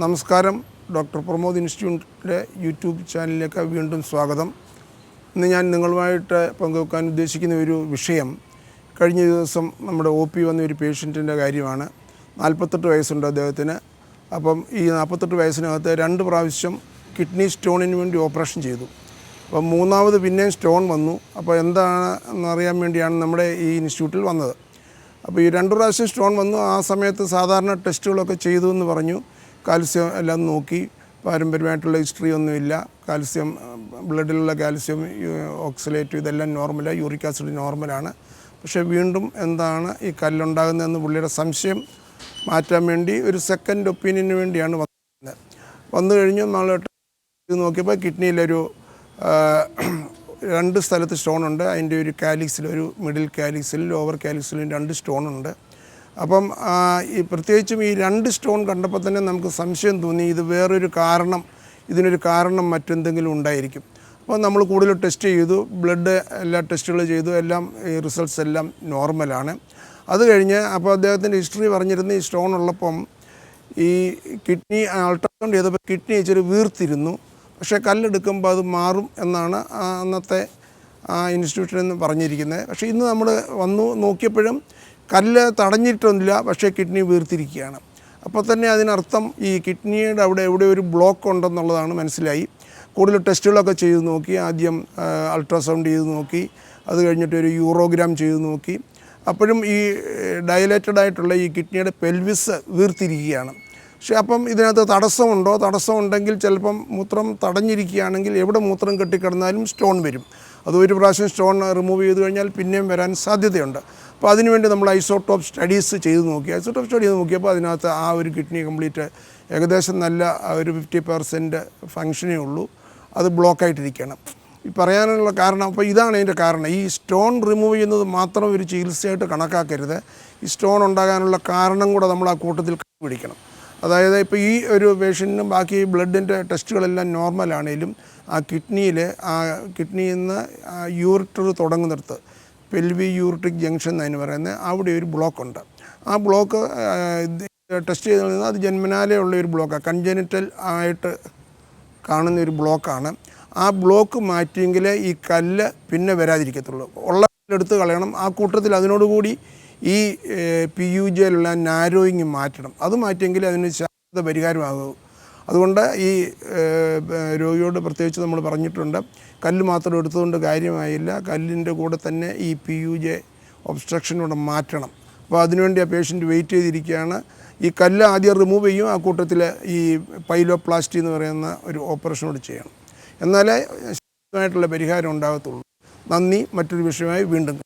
നമസ്കാരം. Doctor Pramod ഇൻസ്റ്റിറ്റ്യൂട്ടിൻ്റെ YouTube ചാനലിലേക്ക് വീണ്ടും സ്വാഗതം. ഇന്ന് ഞാൻ നിങ്ങളുമായിട്ട് പങ്കുവെക്കാൻ ഉദ്ദേശിക്കുന്ന ഒരു വിഷയം, കഴിഞ്ഞ ദിവസം നമ്മുടെ OP വന്ന ഒരു പേഷ്യൻറ്റിൻ്റെ കാര്യമാണ്. 48 വയസ്സുണ്ട് അദ്ദേഹത്തിന്. അപ്പം ഈ 48 വയസ്സിനകത്ത് 2 പ്രാവശ്യം കിഡ്നി സ്റ്റോണിന് വേണ്ടി ഓപ്പറേഷൻ ചെയ്തു. അപ്പം മൂന്നാമത് പിന്നെയും സ്റ്റോൺ വന്നു. അപ്പോൾ എന്താണെന്നറിയാൻ വേണ്ടിയാണ് നമ്മുടെ ഈ ഇൻസ്റ്റിറ്റ്യൂട്ടിൽ വന്നത്. അപ്പോൾ ഈ 2 പ്രാവശ്യം സ്റ്റോൺ വന്നു. ആ സമയത്ത് സാധാരണ ടെസ്റ്റുകളൊക്കെ ചെയ്തു എന്ന് പറഞ്ഞു. കാൽസ്യം എല്ലാം നോക്കി, പാരമ്പര്യമായിട്ടുള്ള ഹിസ്റ്ററി ഒന്നുമില്ല. കാൽസ്യം, ബ്ലഡിലുള്ള കാൽസ്യം, ഓക്സലേറ്റ് ഇതെല്ലാം നോർമലാണ്, യൂറിക് ആസിഡ് നോർമലാണ്. പക്ഷേ വീണ്ടും എന്താണ് ഈ കല്ലുണ്ടാകുന്നതെന്ന് പുള്ളിയുടെ സംശയം മാറ്റാൻ വേണ്ടി ഒരു സെക്കൻഡ് ഒപ്പീനിയന് വേണ്ടിയാണ് വന്നത്. വന്നു കഴിഞ്ഞ് നമ്മൾ ഇത് നോക്കിയപ്പോൾ കിഡ്നിയിലൊരു 2 സ്ഥലത്ത് സ്റ്റോണുണ്ട്. അതിൻ്റെ ഒരു കാലിക്സിൽ, ഒരു മിഡിൽ കാലിക്സിലും ലോവർ കാലിക്സിലും 2 സ്റ്റോണുണ്ട്. അപ്പം ഈ പ്രത്യേകിച്ചും ഈ 2 സ്റ്റോൺ കണ്ടപ്പോൾ തന്നെ നമുക്ക് സംശയം തോന്നി, ഇത് വേറൊരു കാരണം, ഇതിനൊരു കാരണം മറ്റെന്തെങ്കിലും ഉണ്ടായിരിക്കും. അപ്പോൾ നമ്മൾ കൂടുതൽ ടെസ്റ്റ് ചെയ്തു, ബ്ലഡ് എല്ലാ ടെസ്റ്റുകൾ ചെയ്തു, എല്ലാം ഈ റിസൾട്ട്സ് എല്ലാം നോർമലാണ്. അത് കഴിഞ്ഞ് അപ്പോൾ അദ്ദേഹത്തിൻ്റെ ഹിസ്റ്ററി പറഞ്ഞിരുന്നു, ഈ സ്റ്റോൺ ഉള്ളപ്പം ഈ കിഡ്നി അൾട്രാസൗണ്ട് ചെയ്തപ്പോൾ കിഡ്നി ഇച്ചിരി വീർത്തിരുന്നു. പക്ഷേ കല്ലെടുക്കുമ്പോൾ അത് മാറും എന്നാണ് അന്നത്തെ ഇൻസ്റ്റിറ്റ്യൂട്ടിൽ നിന്ന് പറഞ്ഞിരിക്കുന്നത്. പക്ഷേ ഇന്ന് നമ്മൾ വന്നു നോക്കിയപ്പോഴും കല്ല് തടഞ്ഞിട്ടൊന്നുമില്ല, പക്ഷേ കിഡ്നി വീർത്തിരിക്കുകയാണ്. അപ്പോൾ തന്നെ അതിനർത്ഥം ഈ കിഡ്നിയുടെ അവിടെ എവിടെ ഒരു ബ്ലോക്ക് ഉണ്ടെന്നുള്ളതാണ് മനസ്സിലായി. കൂടുതൽ ടെസ്റ്റുകളൊക്കെ ചെയ്ത് നോക്കി. ആദ്യം അൾട്രാസൗണ്ട് ചെയ്ത് നോക്കി, അത് കഴിഞ്ഞിട്ട് ഒരു യൂറോഗ്രാം ചെയ്ത് നോക്കി. അപ്പോഴും ഈ ഡയലേറ്റഡ് ആയിട്ടുള്ള ഈ കിഡ്നിയുടെ പെൽവിസ് വീർത്തിരിക്കുകയാണ്. പക്ഷേ അപ്പം ഇതിനകത്ത് തടസ്സമുണ്ടോ? തടസ്സമുണ്ടെങ്കിൽ ചിലപ്പം മൂത്രം തടഞ്ഞിരിക്കുകയാണെങ്കിൽ എവിടെ മൂത്രം കെട്ടിക്കിടന്നാലും സ്റ്റോൺ വരും. അത് ഒരു പ്രാവശ്യം സ്റ്റോൺ റിമൂവ് ചെയ്ത് കഴിഞ്ഞാൽ പിന്നെയും വരാൻ സാധ്യതയുണ്ട്. അപ്പോൾ അതിനുവേണ്ടി നമ്മൾ ഐസോടോപ്പ് സ്റ്റഡീസ് ചെയ്ത് നോക്കി. ഐസോടോപ്പ് സ്റ്റഡി ചെയ്ത് നോക്കിയപ്പോൾ അതിനകത്ത് ആ ഒരു കിഡ്നി കംപ്ലീറ്റ് ഏകദേശം നല്ല ഒരു 50% ഫങ്ഷനേ ഉള്ളൂ. അത് ബ്ലോക്കായിട്ടിരിക്കണം. ഈ പറയാനുള്ള കാരണം, അപ്പോൾ ഇതാണ് അതിൻ്റെ കാരണം. ഈ സ്റ്റോൺ റിമൂവ് ചെയ്യുന്നത് മാത്രം ഒരു ചികിത്സയായിട്ട് കണക്കാക്കരുത്. ഈ സ്റ്റോൺ ഉണ്ടാകാനുള്ള കാരണം കൂടെ നമ്മൾ ആ കൂട്ടത്തിൽ കണ്ടുപിടിക്കണം. അതായത് ഇപ്പോൾ ഈ ഒരു പേഷ്യൻറ്റിനും ബാക്കി ബ്ലഡിൻ്റെ ടെസ്റ്റുകളെല്ലാം നോർമലാണെങ്കിലും ആ കിഡ്നിയിൽ, ആ കിഡ്നിയിൽ നിന്ന് യൂറിറ്റർ തുടങ്ങുന്നിടത്ത്, പെൽവി യൂറിറ്റിക് ജംഗ്ഷൻ എന്നതിന് പറയുന്നത്, അവിടെ ഒരു ബ്ലോക്കുണ്ട്. ആ ബ്ലോക്ക് ടെസ്റ്റ് ചെയ്ത് കഴിഞ്ഞാൽ അത് ജന്മനാലേ ഉള്ള ഒരു ബ്ലോക്കാണ്, കൺജനിറ്റൽ ആയിട്ട് കാണുന്ന ഒരു ബ്ലോക്കാണ്. ആ ബ്ലോക്ക് മാറ്റിയെങ്കിലേ ഈ കല്ല് പിന്നെ വരാതിരിക്കത്തുള്ളൂ. ഉള്ള കല്ലെടുത്ത് കളയണം. ആ കൂട്ടത്തിൽ അതിനോടുകൂടി ഈ PUJ-യിലുള്ള നാരോയിങ് മാറ്റണം. അത് മാറ്റിയെങ്കിൽ അതിന് ശാശ്വത പരിഹാരമാകൂ. അതുകൊണ്ട് ഈ രോഗിയോട് പ്രത്യേകിച്ച് നമ്മൾ പറഞ്ഞിട്ടുണ്ട്, കല്ല് മാത്രം എടുത്തുകൊണ്ട് കാര്യമായില്ല, കല്ലിൻ്റെ കൂടെ തന്നെ ഈ PUJ ഒബ്സ്ട്രക്ഷനൂടെ മാറ്റണം. അപ്പോൾ അതിനുവേണ്ടി ആ പേഷ്യൻറ്റ് വെയിറ്റ് ചെയ്തിരിക്കുകയാണ്. ഈ കല്ല് ആദ്യം റിമൂവ് ചെയ്യും, ആ കൂട്ടത്തിൽ ഈ പൈലോപ്ലാസ്റ്റി എന്ന് പറയുന്ന ഒരു ഓപ്പറേഷനോട് ചെയ്യണം. എന്നാലേ ശാശ്വതമായിട്ടുള്ള പരിഹാരം ഉണ്ടാകത്തുള്ളൂ. നന്ദി. മറ്റൊരു വിഷയമായി വീണ്ടും